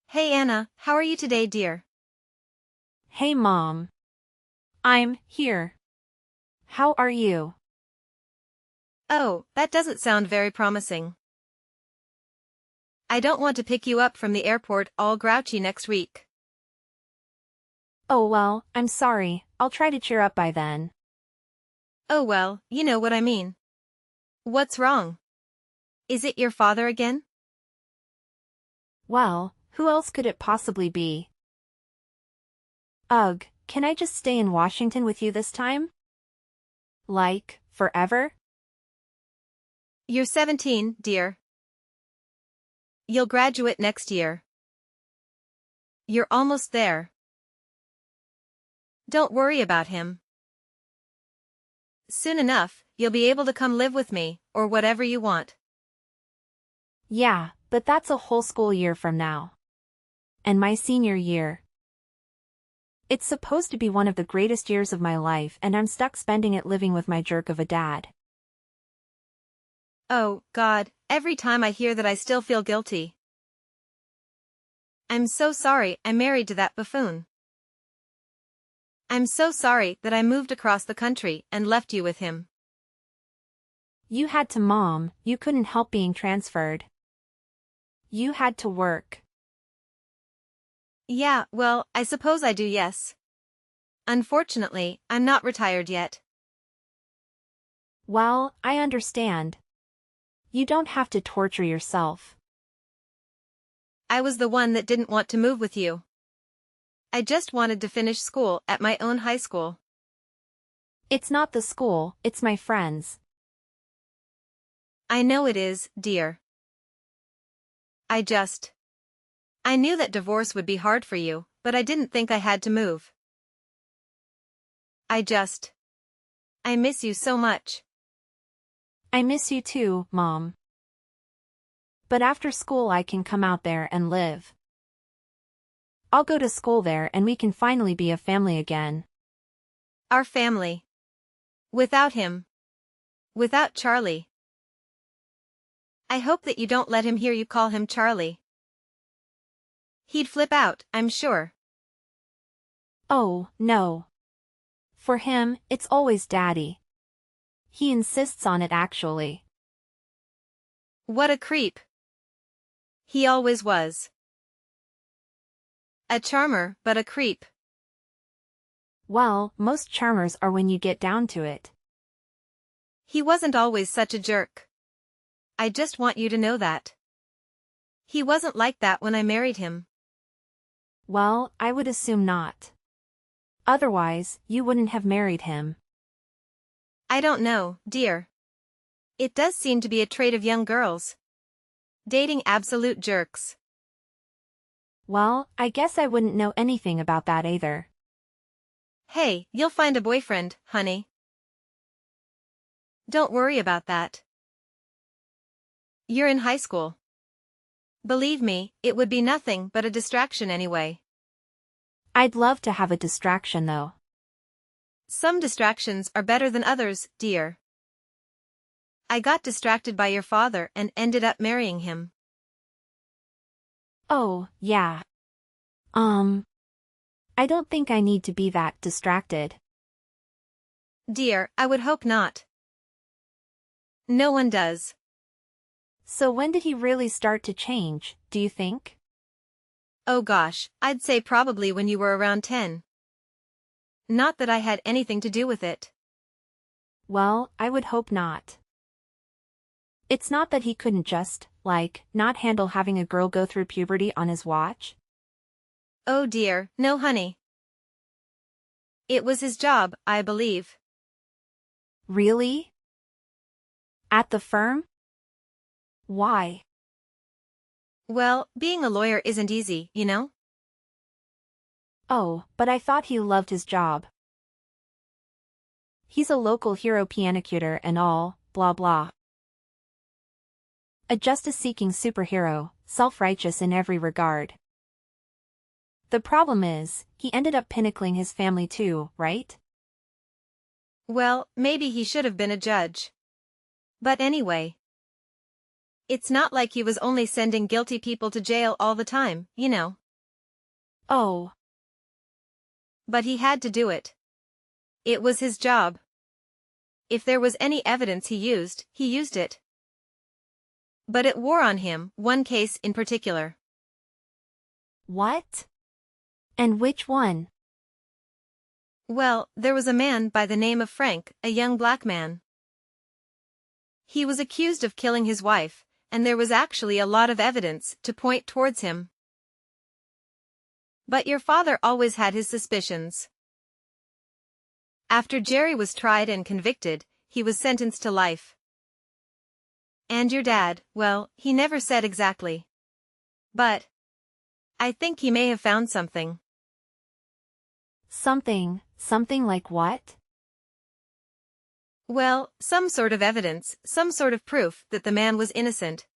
Hey Anna, how are you today, dear? Hey Mom. I'm here. How are you? Oh, that doesn't sound very promising. I don't want to pick you up from the airport all grouchy next week. Oh well, I'm sorry, I'll try to cheer up by then. Oh well, you know what I mean. What's wrong? Is it your father again? Well, who else could it possibly be? Ugh, can I just stay in Washington with you this time? Like, forever? You're 17, dear. You'll graduate next year. You're almost there. Don't worry about him. Soon enough, you'll be able to come live with me, or whatever you want. Yeah, but that's a whole school year from now. And my senior year. It's supposed to be one of the greatest years of my life and I'm stuck spending it living with my jerk of a dad. Oh, God, every time I hear that I still feel guilty. I'm so sorry I married to that buffoon. I'm so sorry that I moved across the country and left you with him. You had to Mom, you couldn't help being transferred. You had to work. Yeah, well, I suppose I do, yes. Unfortunately, I'm not retired yet. Well, I understand. You don't have to torture yourself. I was the one that didn't want to move with you. I just wanted to finish school at my own high school. It's not the school, it's my friends. I know it is, dear. I knew that divorce would be hard for you, but I didn't think I had to move. I miss you so much. I miss you too, Mom. But after school I can come out there and live. I'll go to school there and we can finally be a family again. Our family. Without him. Without Charlie. I hope that you don't let him hear you call him Charlie. He'd flip out, I'm sure. Oh, no. For him, it's always Daddy. He insists on it actually. What a creep. He always was. A charmer, but a creep. Well, most charmers are when you get down to it. He wasn't always such a jerk. I just want you to know that. He wasn't like that when I married him. Well, I would assume not. Otherwise, you wouldn't have married him. I don't know, dear. It does seem to be a trait of young girls. Dating absolute jerks. Well, I guess I wouldn't know anything about that either. Hey, you'll find a boyfriend, honey. Don't worry about that. You're in high school. Believe me, it would be nothing but a distraction anyway. I'd love to have a distraction though. Some distractions are better than others, dear. I got distracted by your father and ended up marrying him. Oh, yeah. I don't think I need to be that distracted. Dear, I would hope not. No one does. So when did he really start to change, do you think? Oh gosh, I'd say probably when you were around 10. Not that I had anything to do with it. Well, I would hope not. It's not that he couldn't just, like, not handle having a girl go through puberty on his watch. Oh dear, no honey. It was his job, I believe. Really? At the firm? Why? Well, being a lawyer isn't easy, you know? Oh, but I thought he loved his job. He's a local hero pianocutor and all, blah blah. A justice-seeking superhero, self-righteous in every regard. The problem is, he ended up pinnacling his family too, right? Well, maybe he should have been a judge. But anyway. It's not like he was only sending guilty people to jail all the time, you know. Oh. But he had to do it. It was his job. If there was any evidence he used it. But it wore on him, one case in particular. What? And which one? Well, there was a man by the name of Frank, a young black man. He was accused of killing his wife, and there was actually a lot of evidence to point towards him. But your father always had his suspicions. After Jerry was tried and convicted, he was sentenced to life. And your dad, well, he never said exactly. But I think he may have found something. Something like what? Well, some sort of evidence, some sort of proof that the man was innocent.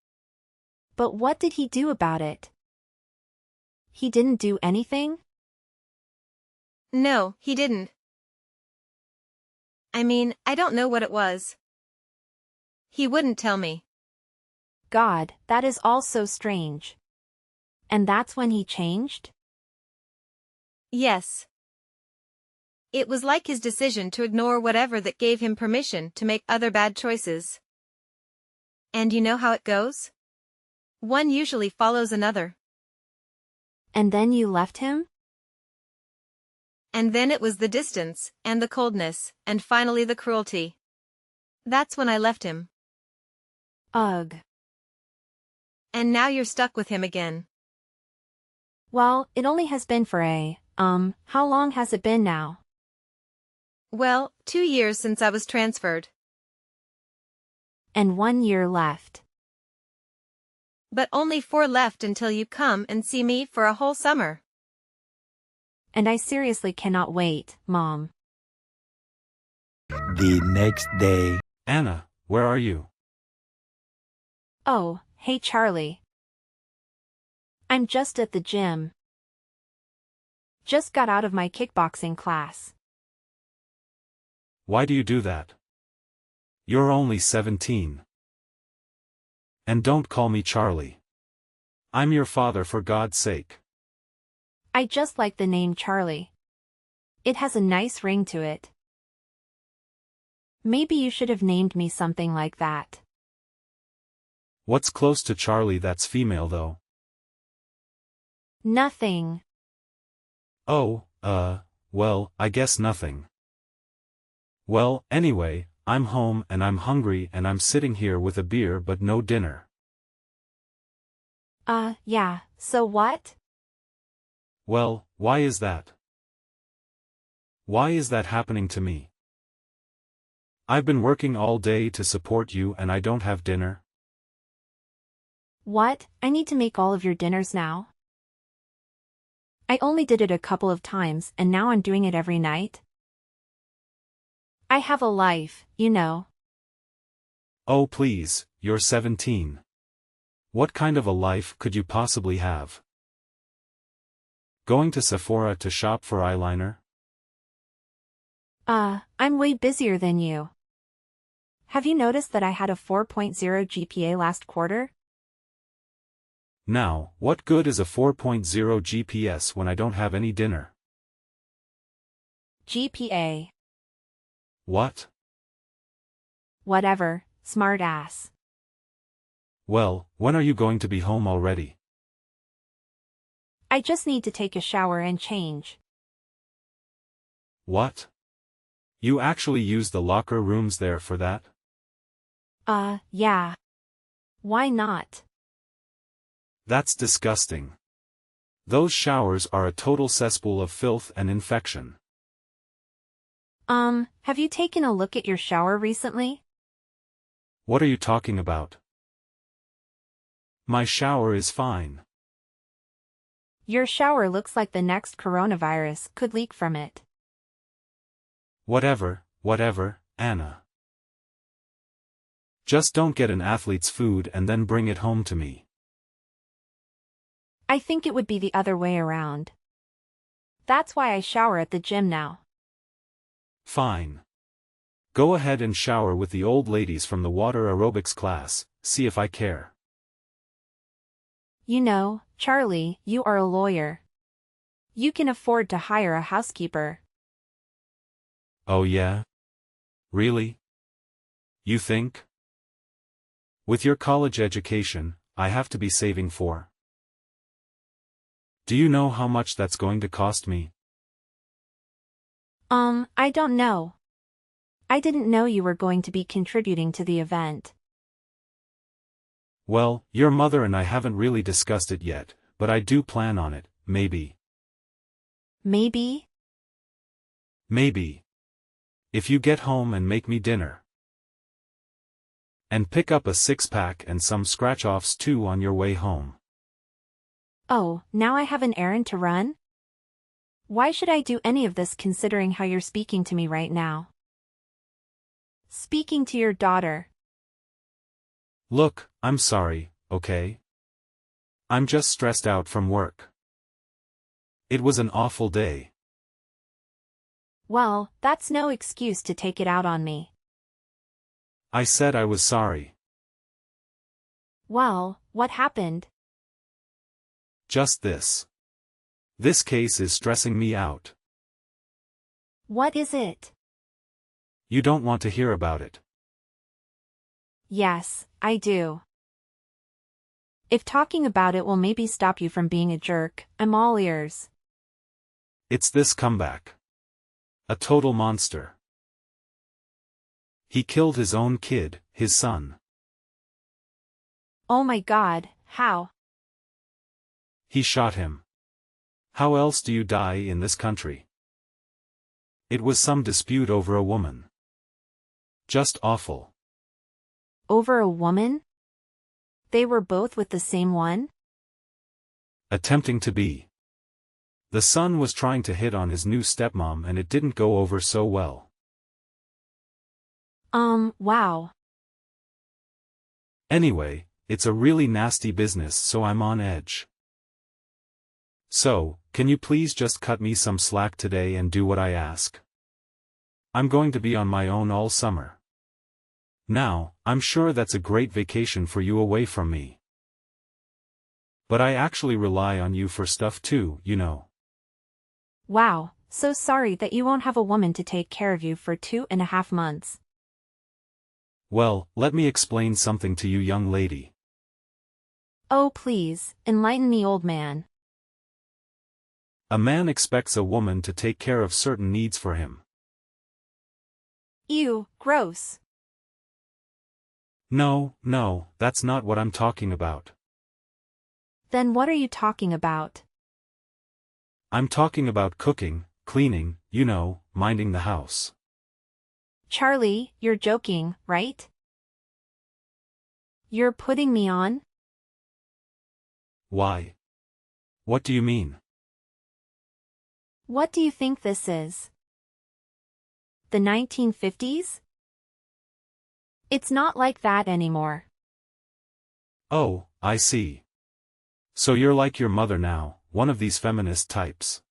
But what did he do about it? He didn't do anything? No, he didn't. I mean, I don't know what it was. He wouldn't tell me. God, that is all so strange. And that's when he changed? Yes. It was like his decision to ignore whatever that gave him permission to make other bad choices. And you know how it goes? One usually follows another. And then you left him? And then it was the distance, and the coldness, and finally the cruelty. That's when I left him. Ugh. And now you're stuck with him again. Well, it only has been for how long has it been now? Well, 2 years since I was transferred. And 1 year left. But only 4 left until you come and see me for a whole summer. And I seriously cannot wait, Mom. The next day. Anna, where are you? Oh, hey Charlie. I'm just at the gym. Just got out of my kickboxing class. Why do you do that? You're only 17. And don't call me Charlie. I'm your father, for God's sake. I just like the name Charlie. It has a nice ring to it. Maybe you should have named me something like that. What's close to Charlie that's female though? Nothing. Oh, well, I guess nothing. Well, anyway, I'm home and I'm hungry and I'm sitting here with a beer but no dinner. Yeah, so what? Well, why is that? Why is that happening to me? I've been working all day to support you and I don't have dinner. What? I need to make all of your dinners now? I only did it a couple of times and now I'm doing it every night. I have a life, you know. Oh please, you're 17. What kind of a life could you possibly have? Going to Sephora to shop for eyeliner? I'm way busier than you. Have you noticed that I had a 4.0 GPA last quarter? Now, what good is a 4.0 GPS when I don't have any dinner? GPA. What? Whatever, smart ass. Well, when are you going to be home already? I just need to take a shower and change. What? You actually use the locker rooms there for that? Yeah. Why not? That's disgusting. Those showers are a total cesspool of filth and infection. Have you taken a look at your shower recently? What are you talking about? My shower is fine. Your shower looks like the next coronavirus could leak from it. Whatever, Anna. Just don't get an athlete's food and then bring it home to me. I think it would be the other way around. That's why I shower at the gym now. Fine. Go ahead and shower with the old ladies from the water aerobics class, see if I care. You know, Charlie, you are a lawyer. You can afford to hire a housekeeper. Oh yeah? Really? You think? With your college education, I have to be saving for. Do you know how much that's going to cost me? I don't know. I didn't know you were going to be contributing to the event. Well, your mother and I haven't really discussed it yet, but I do plan on it, maybe. Maybe? Maybe. If you get home and make me dinner. And pick up a six-pack and some scratch-offs too on your way home. Oh, now I have an errand to run? Why should I do any of this considering how you're speaking to me right now? Speaking to your daughter. Look, I'm sorry, okay? I'm just stressed out from work. It was an awful day. Well, that's no excuse to take it out on me. I said I was sorry. Well, what happened? Just this. This case is stressing me out. What is it? You don't want to hear about it. Yes, I do. If talking about it will maybe stop you from being a jerk, I'm all ears. It's this comeback. A total monster. He killed his own kid, his son. Oh my God, how? He shot him. How else do you die in this country? It was some dispute over a woman. Just awful. Over a woman? They were both with the same one? Attempting to be. The son was trying to hit on his new stepmom and it didn't go over so well. Wow. Anyway, it's a really nasty business, so I'm on edge. So, can you please just cut me some slack today and do what I ask? I'm going to be on my own all summer. Now, I'm sure that's a great vacation for you away from me. But I actually rely on you for stuff too, you know. Wow, so sorry that you won't have a woman to take care of you for 2.5 months. Well, let me explain something to you, young lady. Oh please, enlighten me, old man. A man expects a woman to take care of certain needs for him. Ew, gross. No, that's not what I'm talking about. Then what are you talking about? I'm talking about cooking, cleaning, you know, minding the house. Charlie, you're joking, right? You're putting me on? Why? What do you mean? What do you think this is? The 1950s? It's not like that anymore. Oh, I see. So you're like your mother now, one of these feminist types.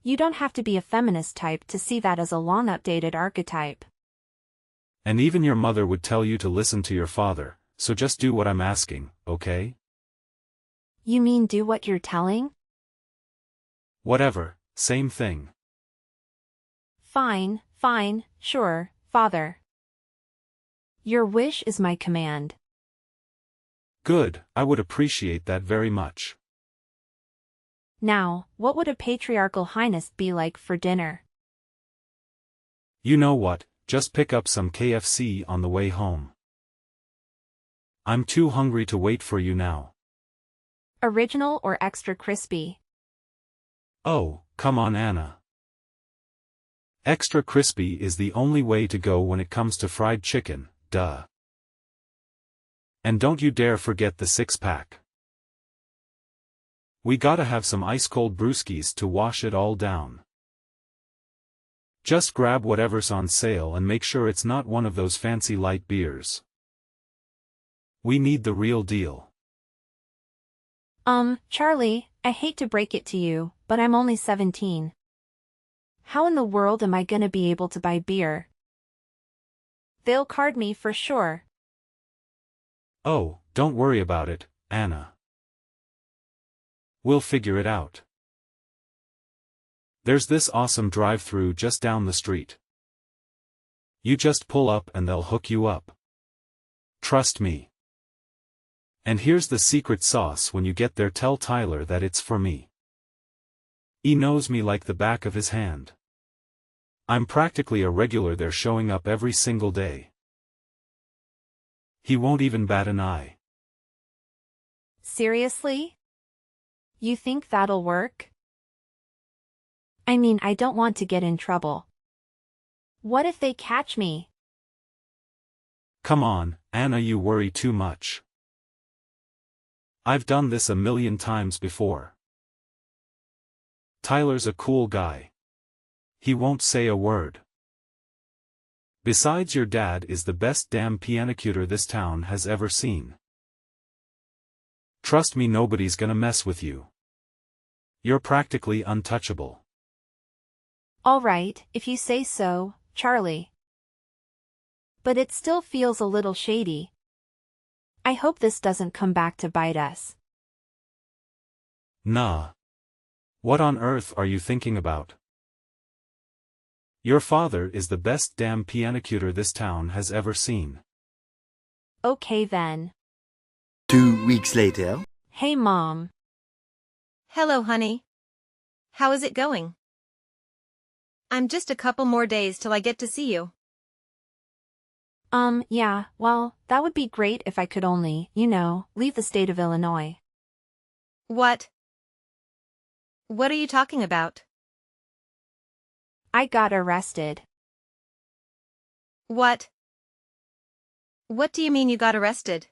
You don't have to be a feminist type to see that as a long-updated archetype. And even your mother would tell you to listen to your father, so just do what I'm asking, okay? You mean do what you're telling? Whatever, same thing. Fine, sure, father. Your wish is my command. Good, I would appreciate that very much. Now, what would a patriarchal highness be like for dinner? You know what, just pick up some KFC on the way home. I'm too hungry to wait for you now. Original or extra crispy? Oh, come on, Anna. Extra crispy is the only way to go when it comes to fried chicken, duh. And don't you dare forget the six-pack. We gotta have some ice-cold brewskis to wash it all down. Just grab whatever's on sale and make sure it's not one of those fancy light beers. We need the real deal. Charlie, I hate to break it to you, but I'm only 17. How in the world am I gonna be able to buy beer? They'll card me for sure. Oh, don't worry about it, Anna. We'll figure it out. There's this awesome drive-through just down the street. You just pull up and they'll hook you up. Trust me. And here's the secret sauce: when you get there, tell Tyler that it's for me. He knows me like the back of his hand. I'm practically a regular there, showing up every single day. He won't even bat an eye. Seriously? You think that'll work? I mean, I don't want to get in trouble. What if they catch me? Come on, Anna, you worry too much. I've done this a million times before. Tyler's a cool guy. He won't say a word. Besides, your dad is the best damn pianocutor this town has ever seen. Trust me, nobody's gonna mess with you. You're practically untouchable. All right, if you say so, Charlie. But it still feels a little shady. I hope this doesn't come back to bite us. Nah. What on earth are you thinking about? Your father is the best damn pianocutor this town has ever seen. Okay then. 2 weeks later. Hey Mom. Hello, honey. How is it going? I'm just a couple more days till I get to see you. Yeah, well, that would be great if I could only, leave the state of Illinois. What? What are you talking about? I got arrested. What? What do you mean you got arrested?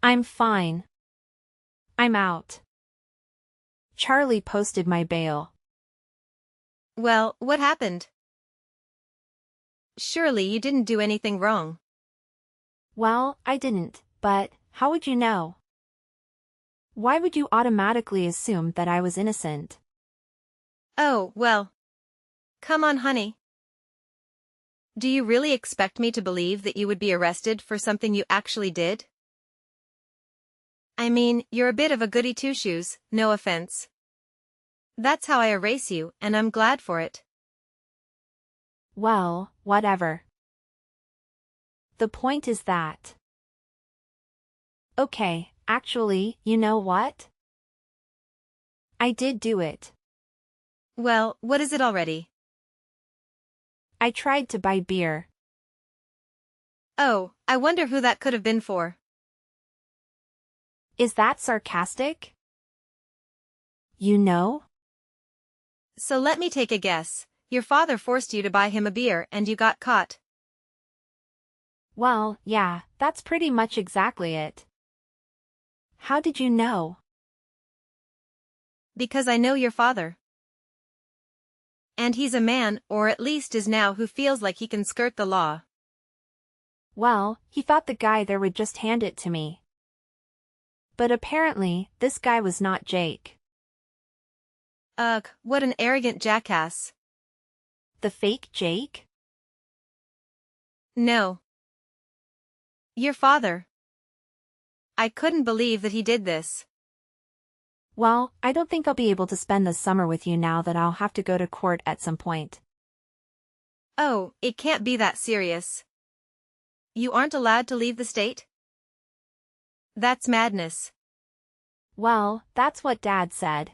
I'm fine. I'm out. Charlie posted my bail. Well, what happened? Surely you didn't do anything wrong. Well, I didn't, but how would you know? Why would you automatically assume that I was innocent? Oh, well. Come on, honey. Do you really expect me to believe that you would be arrested for something you actually did? I mean, you're a bit of a goody two-shoes, no offense. That's how I erase you, and I'm glad for it. Well, whatever. The point is that. Okay, actually, you know what? I did do it. Well, what is it already? I tried to buy beer. Oh, I wonder who that could have been for. Is that sarcastic? You know? So let me take a guess. Your father forced you to buy him a beer and you got caught. Well, yeah, that's pretty much exactly it. How did you know? Because I know your father. And he's a man, or at least is now, who feels like he can skirt the law. Well, he thought the guy there would just hand it to me. But apparently, this guy was not Jake. Ugh, what an arrogant jackass. The fake Jake? No. Your father. I couldn't believe that he did this. Well, I don't think I'll be able to spend the summer with you now that I'll have to go to court at some point. Oh, it can't be that serious. You aren't allowed to leave the state? That's madness. Well, that's what Dad said.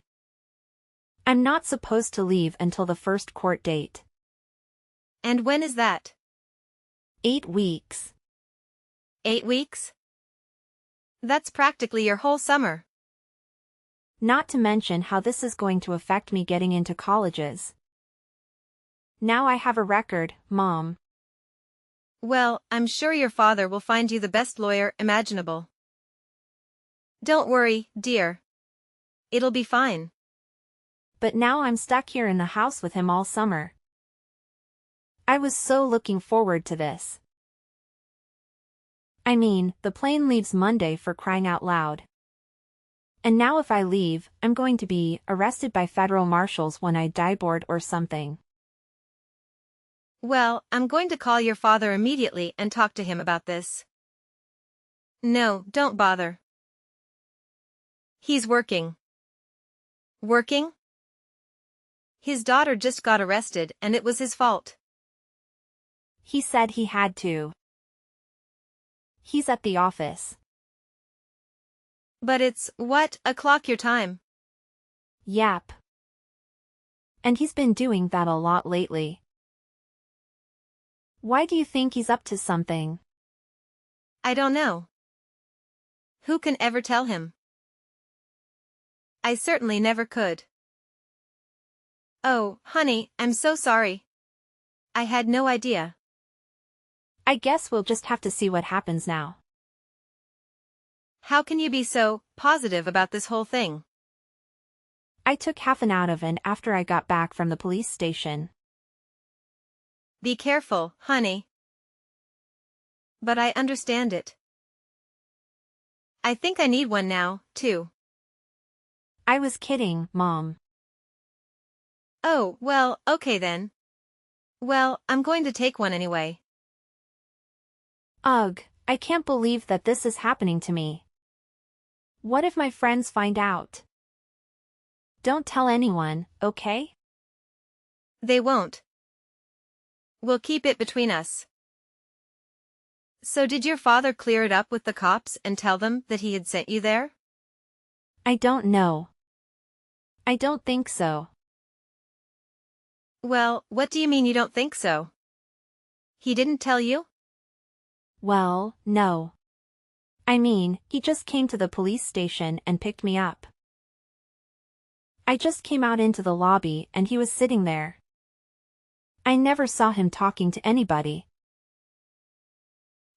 I'm not supposed to leave until the first court date. And when is that? 8 weeks. 8 weeks? That's practically your whole summer. Not to mention how this is going to affect me getting into colleges. Now I have a record, Mom. Well, I'm sure your father will find you the best lawyer imaginable. Don't worry, dear. It'll be fine. But now I'm stuck here in the house with him all summer. I was so looking forward to this. I mean, the plane leaves Monday, for crying out loud. And now if I leave, I'm going to be arrested by federal marshals when I die bored or something. Well, I'm going to call your father immediately and talk to him about this. No, don't bother. He's working. Working? His daughter just got arrested and it was his fault. He said he had to. He's at the office. But it's, what, o'clock your time? Yep. And he's been doing that a lot lately. Why do you think he's up to something? I don't know. Who can ever tell him? I certainly never could. Oh, honey, I'm so sorry. I had no idea. I guess we'll just have to see what happens now. How can you be so positive about this whole thing? I took half an out of it after I got back from the police station. Be careful, honey. But I understand it. I think I need one now, too. I was kidding, Mom. Oh, well, okay then. Well, I'm going to take one anyway. Ugh, I can't believe that this is happening to me. What if my friends find out? Don't tell anyone, okay? They won't. We'll keep it between us. So did your father clear it up with the cops and tell them that he had sent you there? I don't know. I don't think so. Well, what do you mean you don't think so? He didn't tell you? Well, no. I mean, he just came to the police station and picked me up. I just came out into the lobby and he was sitting there. I never saw him talking to anybody.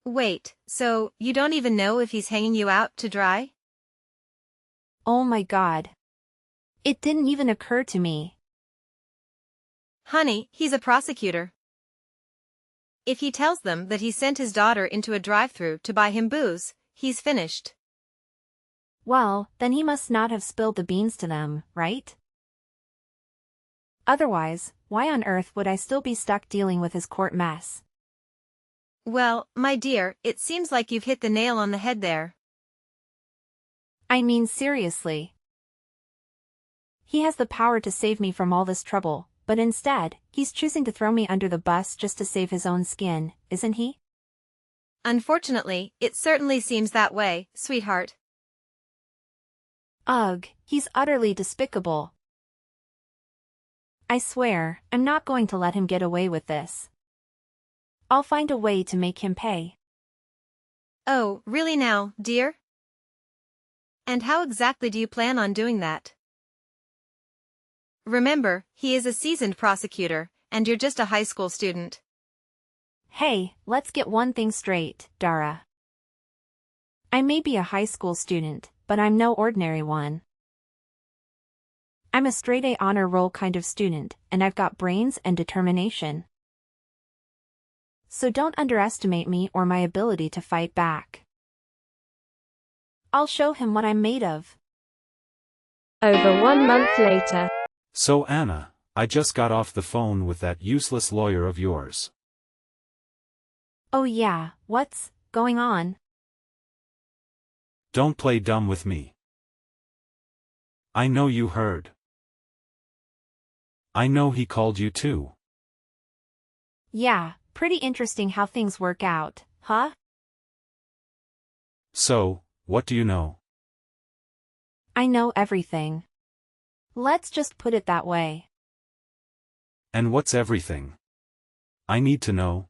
Wait, so you don't even know if he's hanging you out to dry? Oh my God. It didn't even occur to me. Honey, he's a prosecutor. If he tells them that he sent his daughter into a drive-thru to buy him booze, he's finished. Well, then he must not have spilled the beans to them, right? Otherwise, why on earth would I still be stuck dealing with his court mess? Well, my dear, it seems like you've hit the nail on the head there. I mean seriously. He has the power to save me from all this trouble, but instead, he's choosing to throw me under the bus just to save his own skin, isn't he? Unfortunately, it certainly seems that way, sweetheart. Ugh, he's utterly despicable. I swear, I'm not going to let him get away with this. I'll find a way to make him pay. Oh, really now, dear? And how exactly do you plan on doing that? Remember, he is a seasoned prosecutor, and you're just a high school student. Hey, let's get one thing straight, Dara. I may be a high school student, but I'm no ordinary one. I'm a straight-A honor roll kind of student, and I've got brains and determination. So don't underestimate me or my ability to fight back. I'll show him what I'm made of. Over 1 month later. So Anna, I just got off the phone with that useless lawyer of yours. Oh yeah, what's going on? Don't play dumb with me. I know you heard. I know he called you too. Yeah, pretty interesting how things work out, huh? So, what do you know? I know everything. Let's just put it that way. And what's everything? I need to know.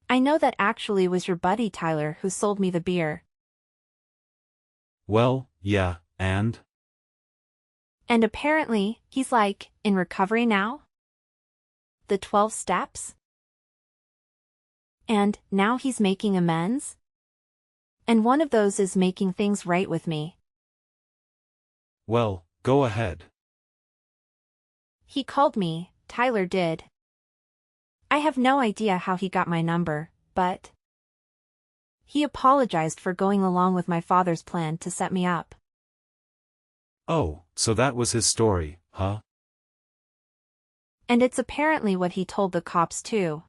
I know that actually was your buddy Tyler who sold me the beer. Well, yeah, and? And apparently, he's like, in recovery now? The 12 steps? And now he's making amends? And one of those is making things right with me. Well, go ahead. He called me, Tyler did. I have no idea how he got my number, but he apologized for going along with my father's plan to set me up. Oh, so that was his story, huh? And it's apparently what he told the cops too.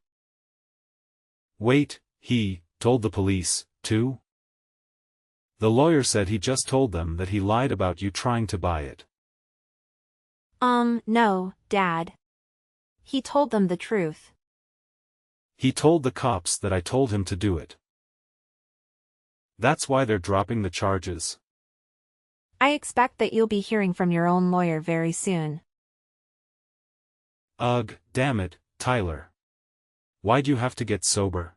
Wait, he told the police, too? The lawyer said he just told them that he lied about you trying to buy it. No, Dad. He told them the truth. He told the cops that I told him to do it. That's why they're dropping the charges. I expect that you'll be hearing from your own lawyer very soon. Ugh, damn it, Tyler. Why'd you have to get sober?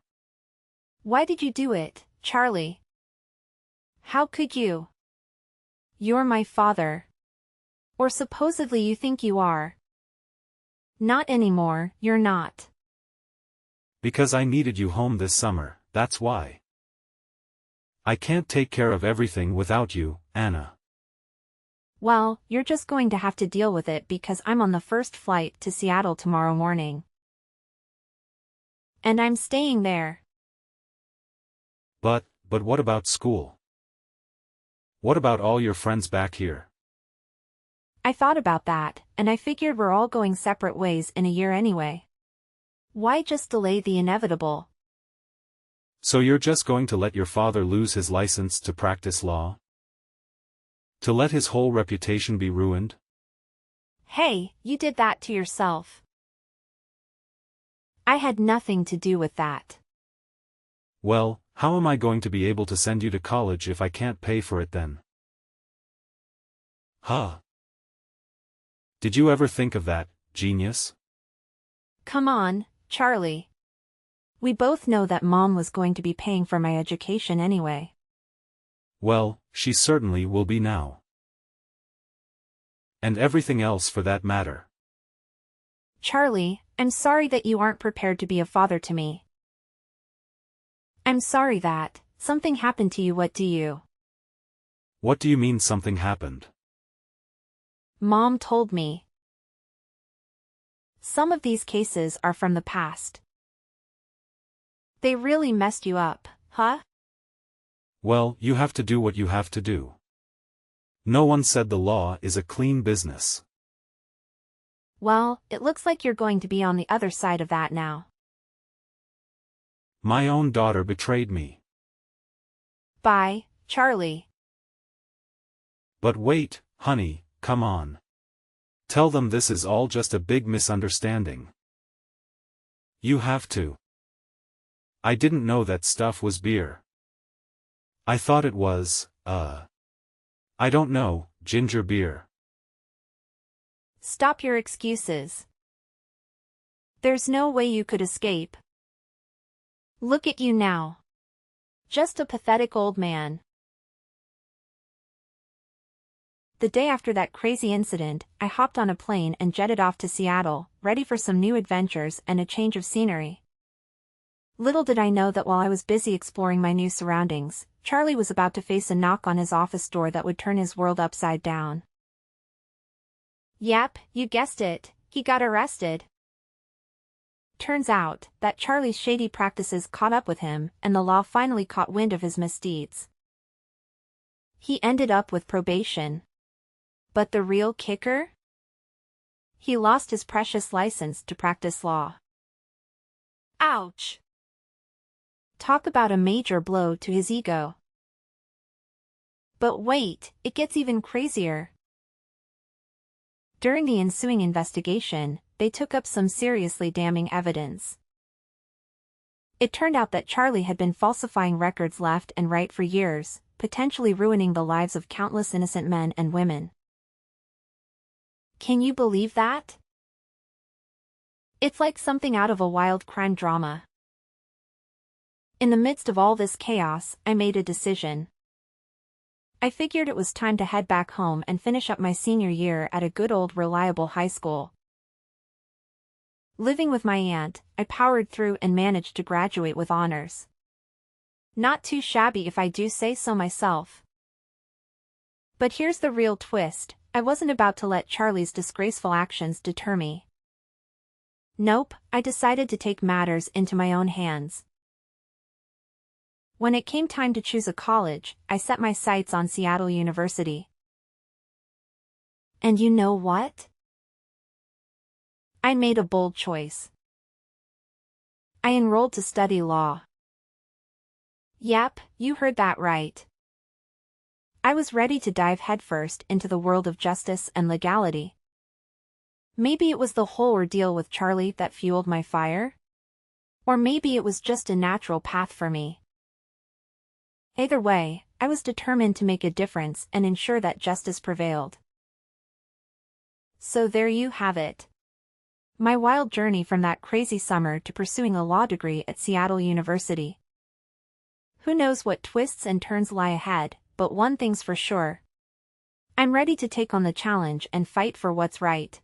Why did you do it, Charlie? How could you? You're my father. Or supposedly you think you are. Not anymore, you're not. Because I needed you home this summer, that's why. I can't take care of everything without you, Anna. Well, you're just going to have to deal with it because I'm on the first flight to Seattle tomorrow morning. And I'm staying there. But what about school? What about all your friends back here? I thought about that, and I figured we're all going separate ways in a year anyway. Why just delay the inevitable? So you're just going to let your father lose his license to practice law? To let his whole reputation be ruined? Hey, you did that to yourself. I had nothing to do with that. Well, how am I going to be able to send you to college if I can't pay for it then? Huh? Did you ever think of that, genius? Come on, Charlie. We both know that Mom was going to be paying for my education anyway. Well, she certainly will be now. And everything else for that matter. Charlie, I'm sorry that you aren't prepared to be a father to me. I'm sorry that something happened to you. What do you? What do you mean something happened? Mom told me. Some of these cases are from the past. They really messed you up, huh? Well, you have to do what you have to do. No one said the law is a clean business. Well, it looks like you're going to be on the other side of that now. My own daughter betrayed me. Bye, Charlie. But wait, honey, come on. Tell them this is all just a big misunderstanding. You have to. I didn't know that stuff was beer. I thought it was, I don't know, ginger beer. Stop your excuses. There's no way you could escape. Look at you now. Just a pathetic old man. The day after that crazy incident, I hopped on a plane and jetted off to Seattle, ready for some new adventures and a change of scenery. Little did I know that while I was busy exploring my new surroundings, Charlie was about to face a knock on his office door that would turn his world upside down. Yep, you guessed it, he got arrested. Turns out that Charlie's shady practices caught up with him, and the law finally caught wind of his misdeeds. He ended up with probation. But the real kicker? He lost his precious license to practice law. Ouch! Talk about a major blow to his ego. But wait, it gets even crazier. During the ensuing investigation, they took up some seriously damning evidence. It turned out that Charlie had been falsifying records left and right for years, potentially ruining the lives of countless innocent men and women. Can you believe that? It's like something out of a wild crime drama. In the midst of all this chaos, I made a decision. I figured it was time to head back home and finish up my senior year at a good old reliable high school. Living with my aunt, I powered through and managed to graduate with honors. Not too shabby if I do say so myself. But here's the real twist, I wasn't about to let Charlie's disgraceful actions deter me. Nope, I decided to take matters into my own hands. When it came time to choose a college, I set my sights on Seattle University. And you know what? I made a bold choice. I enrolled to study law. Yep, you heard that right. I was ready to dive headfirst into the world of justice and legality. Maybe it was the whole ordeal with Charlie that fueled my fire? Or maybe it was just a natural path for me. Either way, I was determined to make a difference and ensure that justice prevailed. So there you have it. My wild journey from that crazy summer to pursuing a law degree at Seattle University. Who knows what twists and turns lie ahead, but one thing's for sure. I'm ready to take on the challenge and fight for what's right.